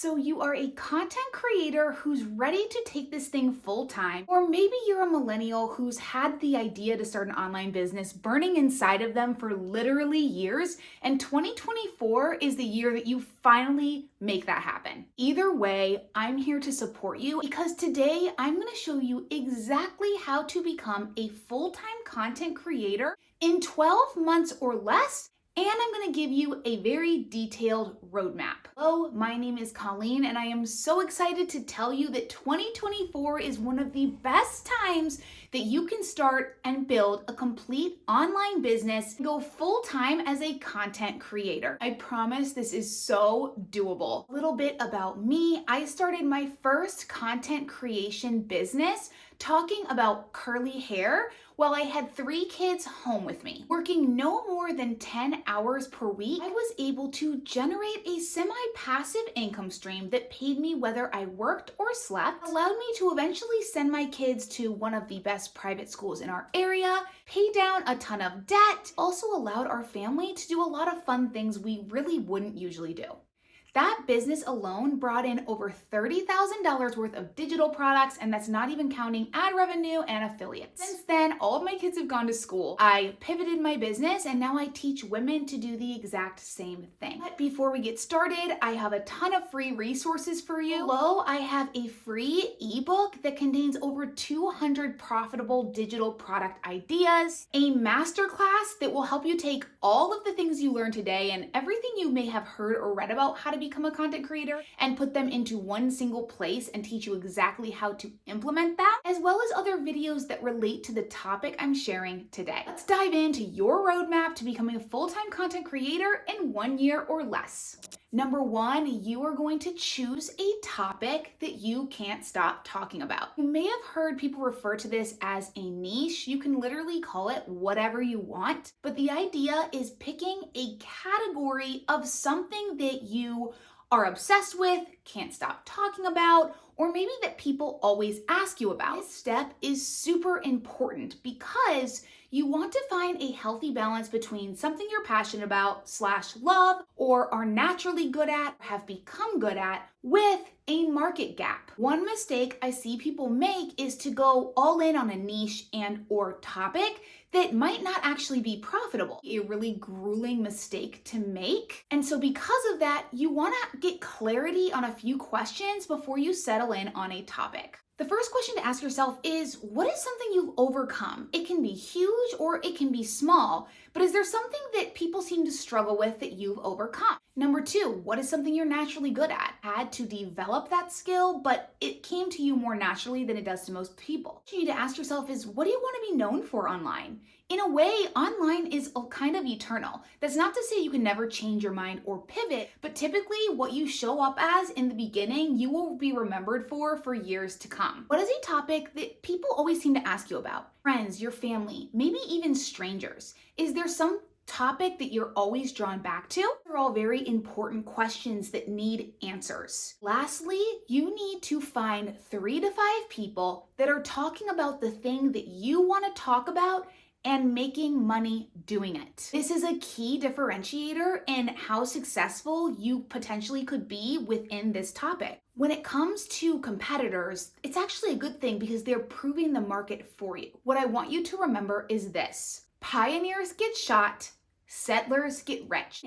So you are a content creator who's ready to take this thing full time, or maybe you're a millennial who's had the idea to start an online business burning inside of them for literally years, and 2024 is the year that you finally make that happen. Either way, I'm here to support you because today I'm going to show you exactly how to become a full-time content creator in 12 months or less. And I'm going to give you a very detailed roadmap. Hello, my name is Colleen, and I am so excited to tell you that 2024 is one of the best times that you can start and build a complete online business and go full-time as a content creator. I promise this is so doable. A little bit about me. I started my first content creation business talking about curly hair while I had 3 kids home with me. Working no more than 10 hours per week, I was able to generate a semi-passive income stream that paid me whether I worked or slept, allowed me to eventually send my kids to one of the best private schools in our area, pay down a ton of debt, also allowed our family to do a lot of fun things we really wouldn't usually do. That business alone brought in over $30,000 worth of digital products, and that's not even counting ad revenue and affiliates. Since then, all of my kids have gone to school. I pivoted my business, and now I teach women to do the exact same thing. But before we get started, I have a ton of free resources for you. Below, I have a free ebook that contains over 200 profitable digital product ideas, a masterclass that will help you take all of the things you learned today and everything you may have heard or read about how to become a content creator and put them into one single place and teach you exactly how to implement that, as well as other videos that relate to the topic I'm sharing today. Let's dive into your roadmap to becoming a full-time content creator in 1 year or less. Number 1, you are going to choose a topic that you can't stop talking about. You may have heard people refer to this as a niche. You can literally call it whatever you want, but the idea is picking a category of something that you are obsessed with, can't stop talking about, or maybe that people always ask you about. This step is super important because you want to find a healthy balance between something you're passionate about / love or are naturally good at, or have become good at, with a market gap. One mistake I see people make is to go all in on a niche and or topic that might not actually be profitable. A really grueling mistake to make. And so because of that, you want to get clarity on a few questions before you settle in on a topic. The first question to ask yourself is, what is something you've overcome? It can be huge or it can be small, but is there something that people seem to struggle with that you've overcome? Number 2, what is something you're naturally good at? Had to develop that skill, but it came to you more naturally than it does to most people. What you need to ask yourself is, what do you want to be known for online? In a way, online is kind of eternal. That's not to say you can never change your mind or pivot, but typically what you show up as in the beginning, you will be remembered for years to come. What is a topic that people always seem to ask you about? Friends, your family, maybe even strangers. Is there some topic that you're always drawn back to? They're all very important questions that need answers. Lastly, you need to find 3 to 5 people that are talking about the thing that you want to talk about and making money doing it. This is a key differentiator in how successful you potentially could be within this topic. When it comes to competitors, it's actually a good thing because they're proving the market for you. What I want you to remember is this: pioneers get shot, settlers get rich.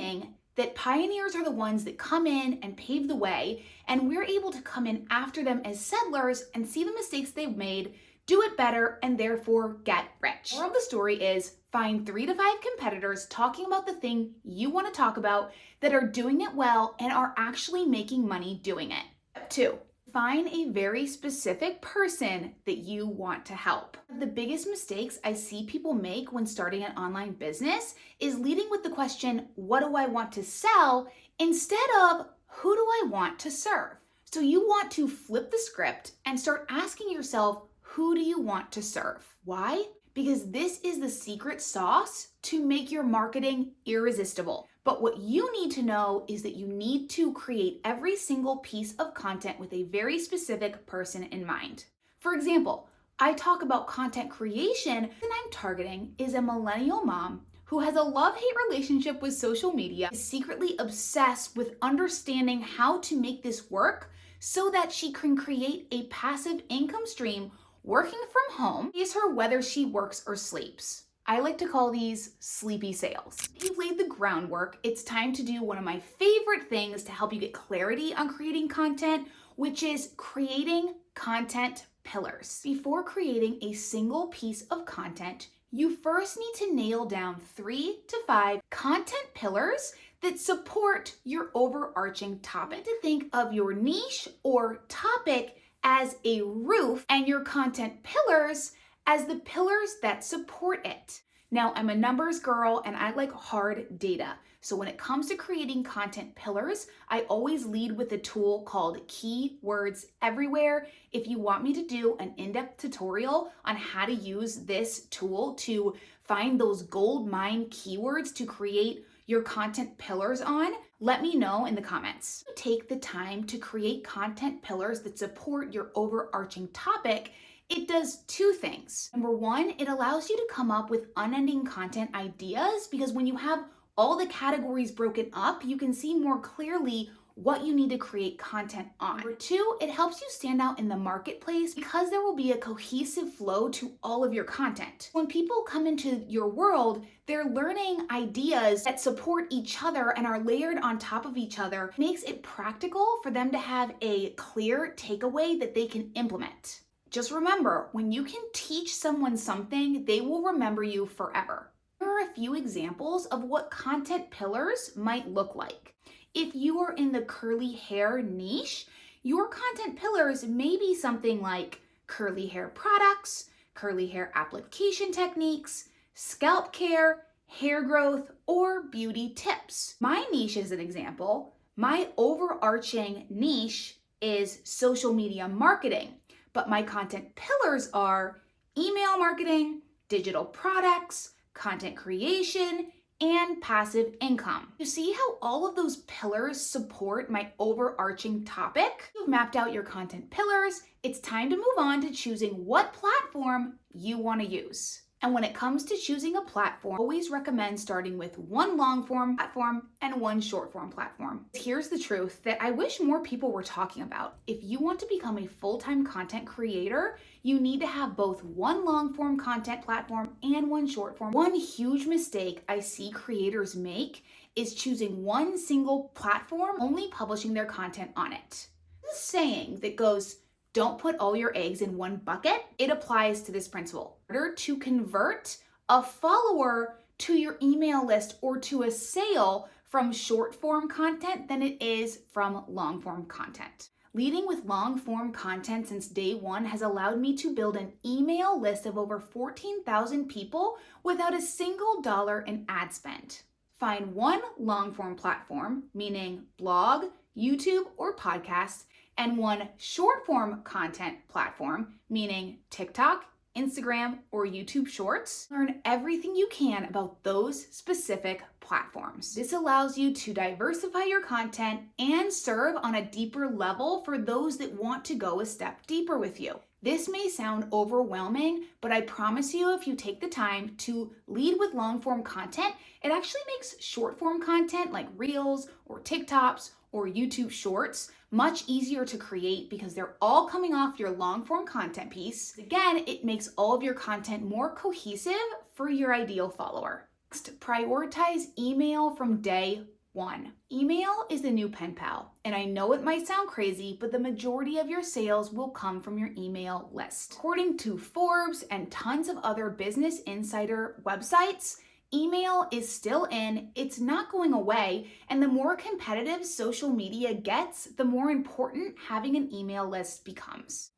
That pioneers are the ones that come in and pave the way, and we're able to come in after them as settlers and see the mistakes they've made, do it better, and therefore get rich. Moral of the story is, find 3 to 5 competitors talking about the thing you want to talk about that are doing it well and are actually making money doing it. Step 2, find a very specific person that you want to help. The biggest mistakes I see people make when starting an online business is leading with the question, what do I want to sell, instead of who do I want to serve? So you want to flip the script and start asking yourself, who do you want to serve? Why? Because this is the secret sauce to make your marketing irresistible. But what you need to know is that you need to create every single piece of content with a very specific person in mind. For example, I talk about content creation, and I'm targeting is a millennial mom who who has a love-hate relationship with social media, is secretly obsessed with understanding how to make this work so that she can create a passive income stream working from home, pays her whether she works or sleeps. I like to call these sleepy sales. If you've laid the groundwork, it's time to do one of my favorite things to help you get clarity on creating content, which is creating content pillars. Before creating a single piece of content, you first need to nail down 3 to 5 content pillars that support your overarching topic. You need to think of your niche or topic as a roof and your content pillars as the pillars that support it. Now, I'm a numbers girl and I like hard data. So when it comes to creating content pillars, I always lead with a tool called Keywords Everywhere. If you want me to do an in-depth tutorial on how to use this tool to find those gold mine keywords to create your content pillars on, let me know in the comments. Take the time to create content pillars that support your overarching topic. It does 2 things. Number 1, it allows you to come up with unending content ideas because when you have all the categories broken up, you can see more clearly what you need to create content on. Number 2, it helps you stand out in the marketplace because there will be a cohesive flow to all of your content. When people come into your world, they're learning ideas that support each other and are layered on top of each other. It makes it practical for them to have a clear takeaway that they can implement. Just remember, when you can teach someone something, they will remember you forever. Here are a few examples of what content pillars might look like. If you are in the curly hair niche, your content pillars may be something like curly hair products, curly hair application techniques, scalp care, hair growth, or beauty tips. My niche is an example. My overarching niche is social media marketing. But my content pillars are email marketing, digital products, content creation, and passive income. You see how all of those pillars support my overarching topic? You've mapped out your content pillars. It's time to move on to choosing what platform you want to use. And when it comes to choosing a platform, I always recommend starting with one long form platform and one short form platform. Here's the truth that I wish more people were talking about. If you want to become a full-time content creator, you need to have both one long form content platform and one short form. One huge mistake I see creators make is choosing one single platform, only publishing their content on it. This saying that goes, don't put all your eggs in one bucket. It applies to this principle. In order to convert a follower to your email list or to a sale from short form content than it is from long form content. Leading with long form content since day one has allowed me to build an email list of over 14,000 people without a single dollar in ad spend. Find one long form platform, meaning blog, YouTube, or podcast, and one short form content platform, meaning TikTok, Instagram, or YouTube Shorts. Learn everything you can about those specific platforms. This allows you to diversify your content and serve on a deeper level for those that want to go a step deeper with you. This may sound overwhelming, but I promise you if you take the time to lead with long form content, it actually makes short form content like Reels or TikToks or YouTube Shorts much easier to create because they're all coming off your long form content piece. Again, it makes all of your content more cohesive for your ideal follower. Next, prioritize email from day one. Email is the new pen pal, and I know it might sound crazy, but the majority of your sales will come from your email list. According to Forbes and tons of other Business Insider websites, email is still in, it's not going away, and the more competitive social media gets, the more important having an email list becomes.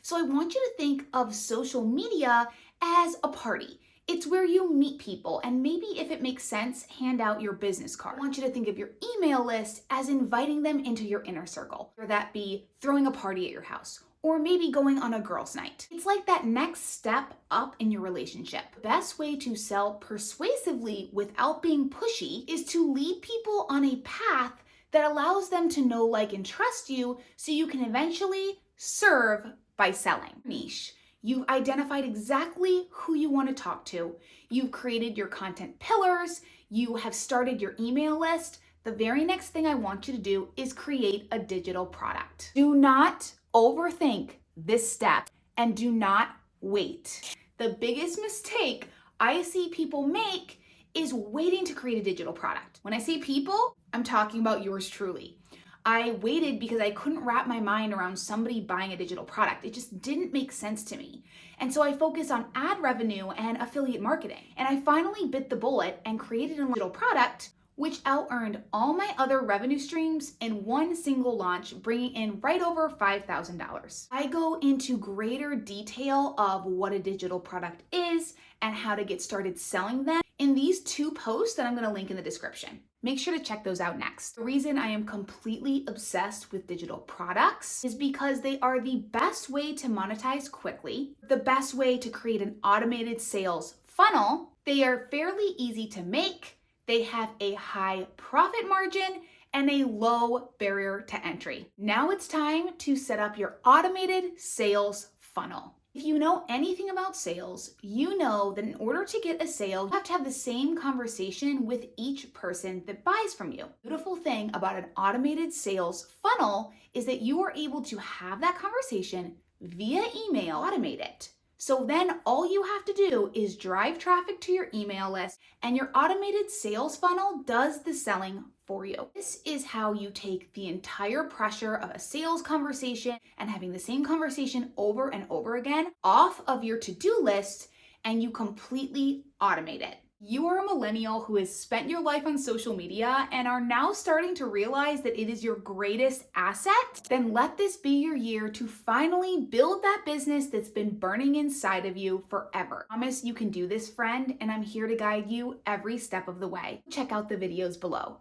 So I want you to think of social media as a party. It's where you meet people and maybe if it makes sense, hand out your business card. I want you to think of your email list as inviting them into your inner circle, whether that be throwing a party at your house or maybe going on a girls' night. It's like that next step up in your relationship. The best way to sell persuasively without being pushy is to lead people on a path that allows them to know, like, and trust you so you can eventually serve by selling. Niche. You've identified exactly who you want to talk to. You've created your content pillars. You have started your email list. The very next thing I want you to do is create a digital product. Do not overthink this step and do not wait. The biggest mistake I see people make is waiting to create a digital product. When I say people, I'm talking about yours truly. I waited because I couldn't wrap my mind around somebody buying a digital product. It just didn't make sense to me. And so I focused on ad revenue and affiliate marketing. And I finally bit the bullet and created a digital product which out-earned all my other revenue streams in one single launch, bringing in right over $5,000. I go into greater detail of what a digital product is and how to get started selling them in these 2 posts that I'm going to link in the description. Make sure to check those out next. The reason I am completely obsessed with digital products is because they are the best way to monetize quickly, the best way to create an automated sales funnel. They are fairly easy to make. They have a high profit margin and a low barrier to entry. Now it's time to set up your automated sales funnel. If you know anything about sales, you know that in order to get a sale, you have to have the same conversation with each person that buys from you. The beautiful thing about an automated sales funnel is that you are able to have that conversation via email, automate it. So then all you have to do is drive traffic to your email list and your automated sales funnel does the selling for you. This is how you take the entire pressure of a sales conversation and having the same conversation over and over again off of your to-do list and you completely automate it. You are a millennial who has spent your life on social media and are now starting to realize that it is your greatest asset. Then let this be your year to finally build that business that's been burning inside of you forever. I promise you can do this, friend, and I'm here to guide you every step of the way. Check out the videos below.